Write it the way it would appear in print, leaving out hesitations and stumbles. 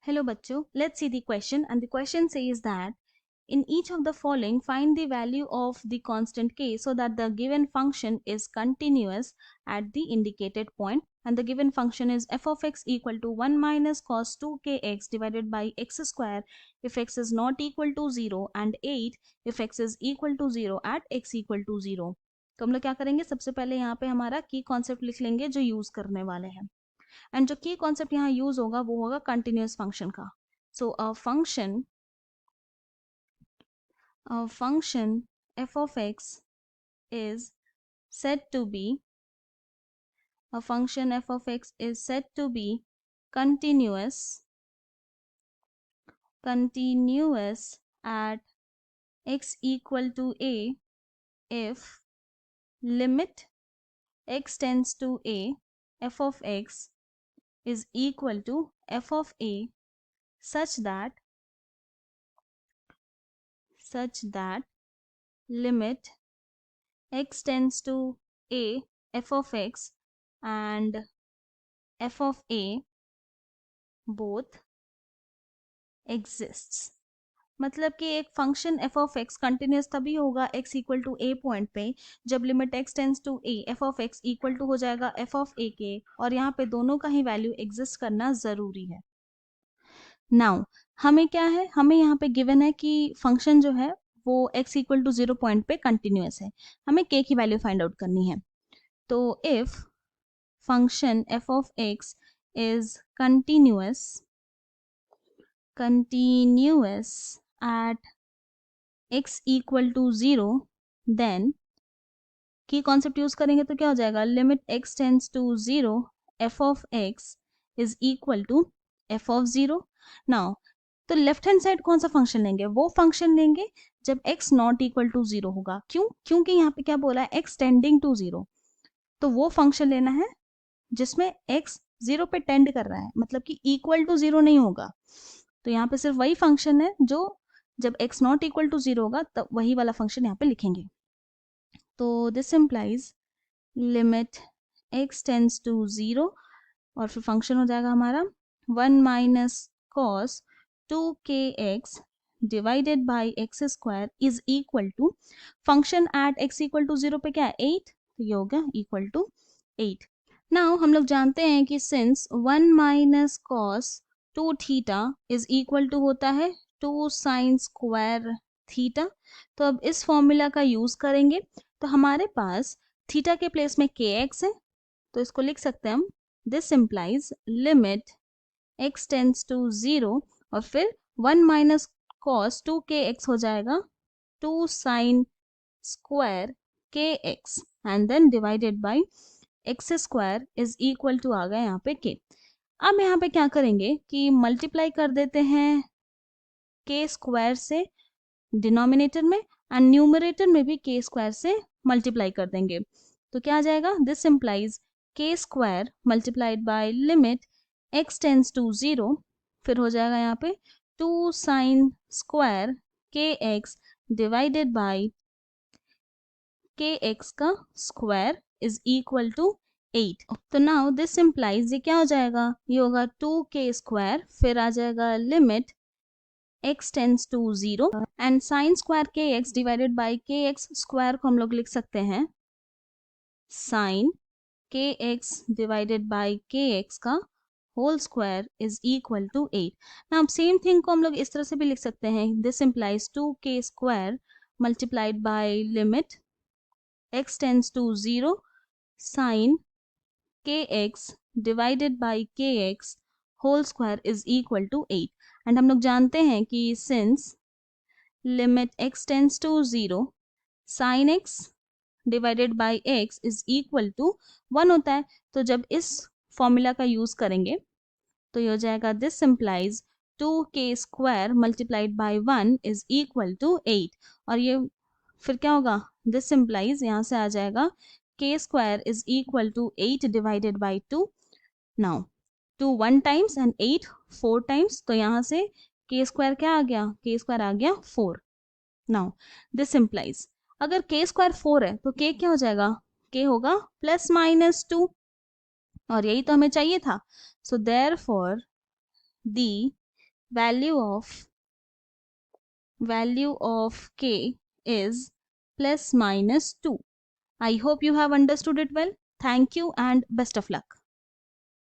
Hello bachcho, let's see the question, and the question says that in each of the following find the value of the constant k so that the given function is continuous at the indicated point, and the given function is f of x equal to 1 minus cos 2kx divided by x square if x is not equal to 0 and 8 if x is equal to 0 at x equal to 0. तो हम लोग क्या करेंगे, सबसे पहले यहाँ पे हमारा की कॉन्सेप्ट लिख लेंगे जो यूज करने वाले हैं, एंड जो की कॉन्सेप्ट यहाँ यूज होगा वो होगा कंटिन्यूअस फंक्शन का. So a function f of x is said to be continuous at x equal to a if limit x tends to a f of x is equal to f of a such that limit x tends to a f of x and f of a both exists. मतलब कि एक function f of x continuous तभी होगा x equal to a point पे जब limit x tends to a f of x equal to हो जाएगा f of a के, और यहाँ पे दोनों का ही वैल्यू एग्जिस्ट करना ज़रूरी है. नाउ हमें क्या है, हमें यहाँ पे गिवन है कि फंक्शन जो है वो x इक्वल टू 0 पॉइंट पे कंटिन्यूस है, हमें k की वैल्यू फाइंड आउट करनी है. तो if function f of x is continuous at x equal to 0, then की कॉन्सेप्ट यूज करेंगे तो क्या हो जाएगा, limit x tends to 0 f of x is equal to f of 0. Now तो लेफ्ट हैंड साइड कौन सा फंक्शन लेंगे, वो फंक्शन लेंगे जब x नॉट इक्वल टू 0 होगा. क्यों? क्योंकि यहाँ पे क्या बोला है, x टेंडिंग टू 0, तो वो फंक्शन लेना है जिसमें x 0 पे टेंड कर रहा है, मतलब कि इक्वल टू 0 नहीं होगा. तो यहाँ पे सिर्फ वही फंक्शन है जो जब x नॉट इक्वल टू 0 होगा तब वही वाला फंक्शन यहाँ पे लिखेंगे. तो this implies limit x tends to 0 और फिर फंक्शन हो जाएगा हमारा 1 minus cos 2kx divided by x square is equal to function at x equal to 0 पे क्या है 8, तो ये हो गया इक्वल टू 8. नाउ हम लोग जानते हैं कि since 1 minus cos 2 theta is equal to होता है 2 साइन स्क्वायर थीटा, तो अब इस फॉर्मूला का यूज करेंगे. तो हमारे पास थीटा के प्लेस में kx है, तो इसको लिख सकते हैं हम, this implies limit x tends to 0 और फिर 1 माइनस कॉस 2kx हो जाएगा 2 sine square kx and then divided by x square is equal to आ गया यहाँ पे k. अब यहाँ पे क्या करेंगे कि मल्टीप्लाई कर देते हैं k स्क्वायर से डिनोमिनेटर में एंड न्यूमरेटर में भी k स्क्वायर से मल्टीप्लाई कर देंगे. तो क्या आ जाएगा, this implies k square multiplied by limit x tends to 0, फिर हो जाएगा यहाँ पे 2 sine square kx divided by kx का स्क्वायर इज इक्वल टू 8. तो नाउ दिस इम्प्लाइज ये क्या हो जाएगा, ये होगा 2k स्क्वायर, फिर आ जाएगा limit x tends to 0 and sine square kx divided by kx square को हम लोग लिख सकते हैं sine kx divided by kx का whole square is equal to 8. ना अब सेम थिंग को हम लोग इस तरह से भी लिख सकते हैं, this implies 2k square multiplied by limit x tends to 0 sine kx divided by kx whole square is equal to 8. And हम लोग जानते हैं कि since limit x tends to 0 sine x divided by x is equal to 1 होता है, तो जब इस फॉर्मूला का यूज करेंगे तो ये हो जाएगा this implies 2k square multiplied by 1 is equal to 8. और ये फिर क्या होगा, दिस इम्प्लाइज यहाँ से आ जाएगा k square is equal to 8 divided by 2. Now 2 1 times and 8 4 times, तो यहाँ से k स्क्वायर क्या आ गया, k स्क्वायर आ गया 4. नाउ दिस इम्प्लाइज अगर k स्क्वायर 4 है तो k क्या हो जाएगा, k होगा प्लस माइनस 2, और यही तो हमें चाहिए था. So therefore the value of k is plus minus 2. I hope you have understood it well. Thank you and best of luck.